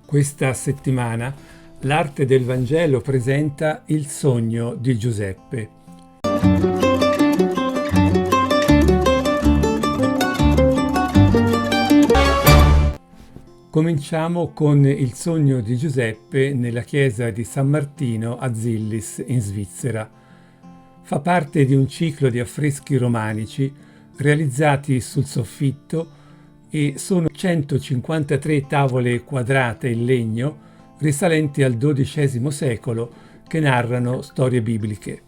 Questa settimana l'Arte del Vangelo presenta il sogno di Giuseppe. Cominciamo con il sogno di Giuseppe nella chiesa di San Martino a Zillis, in Svizzera. Fa parte di un ciclo di affreschi romanici realizzati sul soffitto e sono 153 tavole quadrate in legno risalenti al XII secolo che narrano storie bibliche.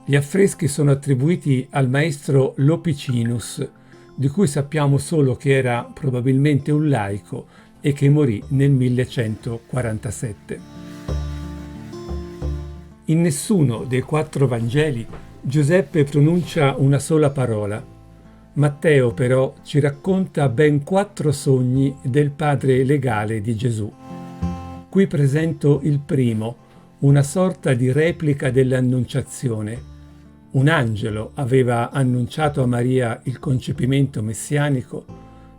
Gli affreschi sono attribuiti al maestro Lopicinus, di cui sappiamo solo che era probabilmente un laico e che morì nel 1147. In nessuno dei 4 Vangeli Giuseppe pronuncia una sola parola. Matteo però ci racconta ben 4 sogni del padre legale di Gesù. Qui presento il primo, una sorta di replica dell'Annunciazione. Un angelo aveva annunciato a Maria il concepimento messianico.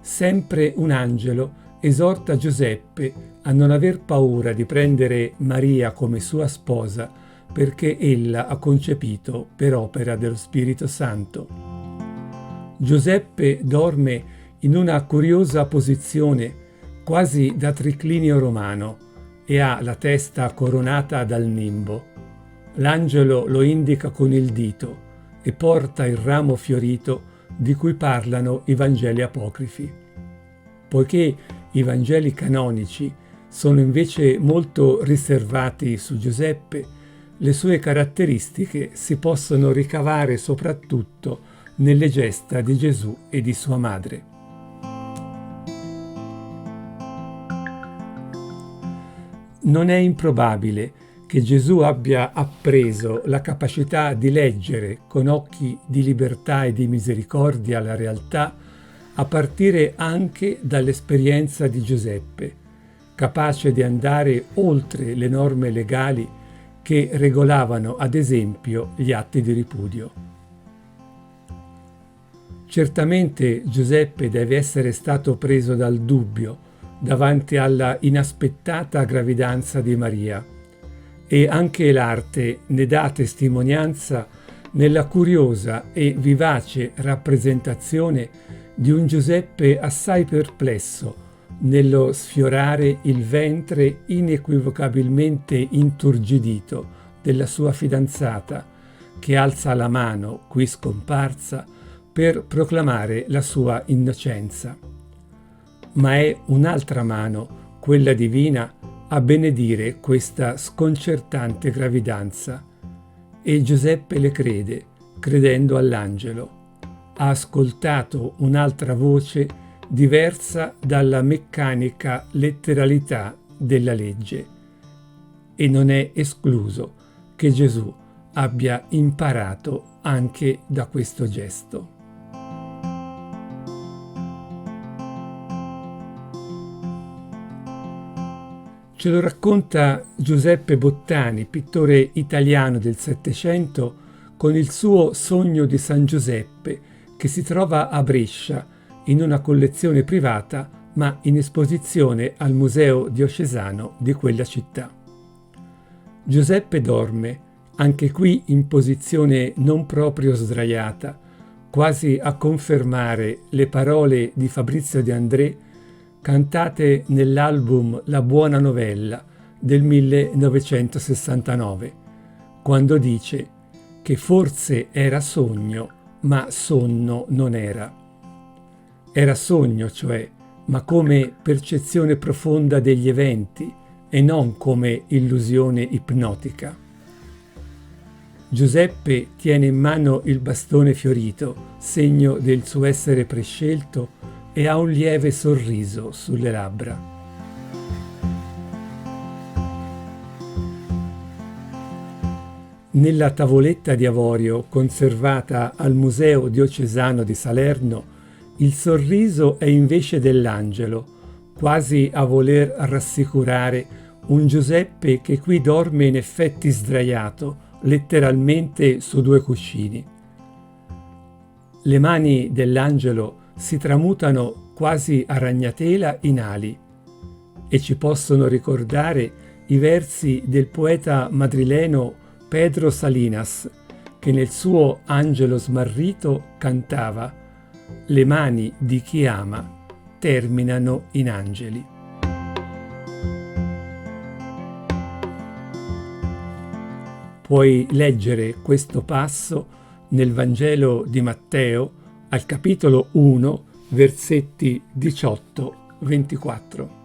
Sempre un angelo esorta Giuseppe a non aver paura di prendere Maria come sua sposa, perché ella ha concepito per opera dello Spirito Santo. Giuseppe dorme in una curiosa posizione, quasi da triclinio romano, e ha la testa coronata dal nimbo. L'angelo lo indica con il dito e porta il ramo fiorito di cui parlano i Vangeli apocrifi. Poiché i Vangeli canonici sono invece molto riservati su Giuseppe, le sue caratteristiche si possono ricavare soprattutto nelle gesta di Gesù e di sua madre. Non è improbabile che Gesù abbia appreso la capacità di leggere con occhi di libertà e di misericordia la realtà a partire anche dall'esperienza di Giuseppe, capace di andare oltre le norme legali che regolavano ad esempio gli atti di ripudio. Certamente Giuseppe deve essere stato preso dal dubbio davanti alla inaspettata gravidanza di Maria, e anche l'arte ne dà testimonianza nella curiosa e vivace rappresentazione di un Giuseppe assai perplesso nello sfiorare il ventre inequivocabilmente inturgidito della sua fidanzata, che alza la mano, qui scomparsa, per proclamare la sua innocenza. Ma è un'altra mano, quella divina, a benedire questa sconcertante gravidanza. E Giuseppe le crede, credendo all'angelo. Ha ascoltato un'altra voce diversa dalla meccanica letteralità della legge. E non è escluso che Gesù abbia imparato anche da questo gesto. Ce lo racconta Giuseppe Bottani, pittore italiano del Settecento, con il suo Sogno di San Giuseppe, che si trova a Brescia, in una collezione privata, ma in esposizione al Museo Diocesano di quella città. Giuseppe dorme, anche qui in posizione non proprio sdraiata, quasi a confermare le parole di Fabrizio De André cantate nell'album La Buona Novella del 1969, quando dice che forse era sogno, ma sonno non era. Era sogno, cioè, ma come percezione profonda degli eventi e non come illusione ipnotica. Giuseppe tiene in mano il bastone fiorito, segno del suo essere prescelto, e ha un lieve sorriso sulle labbra. Nella tavoletta di avorio conservata al Museo Diocesano di Salerno, il sorriso è invece dell'angelo, quasi a voler rassicurare un Giuseppe che qui dorme in effetti sdraiato, letteralmente su 2 cuscini. Le mani dell'angelo si tramutano quasi a ragnatela in ali e ci possono ricordare i versi del poeta madrileno Pedro Salinas, che nel suo Angelo smarrito cantava: «Le mani di chi ama terminano in angeli». Puoi leggere questo passo nel Vangelo di Matteo, al capitolo 1, versetti 18-24.